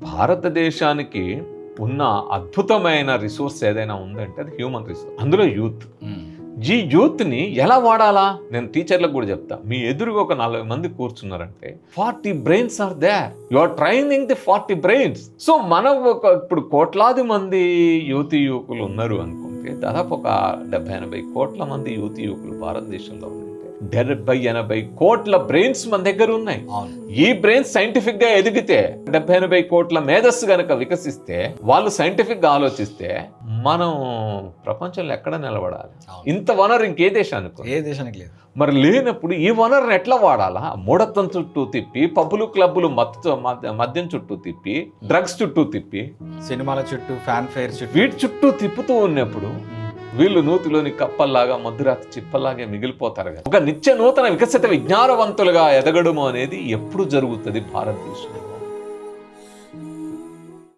భారతదేశానికి ఉన్న అద్భుతమైన రిసోర్స్ ఏదైనా ఉందంటే అది హ్యూమన్ రిసోర్స్, అందులో యూత్. ఈ యూత్ని ఎలా వాడాలా నేను టీచర్లకు కూడా చెప్తా. మీ ఎదురుగా ఒక 40 మంది కూర్చున్నారంటే 40 brains are there, you are training the 40 brains. So మనం ఇప్పుడు కోట్లాది మంది యువకులు ఉన్నారు అనుకుంటే, దాదాపు ఒక 70-80 కోట్ల మంది యువకులు భారతదేశంలో ఉన్నారంటే 70-80 కోట్ల బ్రెయిన్స్ మన దగ్గర ఉన్నాయి. ఈ బ్రెయిన్స్ సైంటిఫిక్ గా ఎదిగితే 70-80 కోట్ల మేధస్సు గనక వికసిస్తే, వాళ్ళు సైంటిఫిక్ గా ఆలోచిస్తే మనం ప్రపంచంలో ఎక్కడ నిలబడాలి? ఇంత వనరు ఇంకే దేశానికి లేదు. మరి లేనప్పుడు ఈ వనరుని ఎట్లా వాడాలా? మూఢత్వం చుట్టూ తిప్పి, పబ్బులు క్లబ్బులు మద్యం చుట్టూ తిప్పి, డ్రగ్స్ చుట్టూ తిప్పి, సినిమాల చుట్టూ, ఫ్యాన్ ఫేర్ చుట్టూ, వీటి చుట్టూ తిప్పుతూ ఉన్నప్పుడు వీళ్ళు నూతిలోని కప్పల్లాగా, మధురాతి చిప్పల్లాగే మిగిలిపోతారు కదా. ఒక నిత్య నూతన వికసిత విజ్ఞానవంతులుగా ఎదగడము అనేది ఎప్పుడు జరుగుతుంది భారతదేశంలో?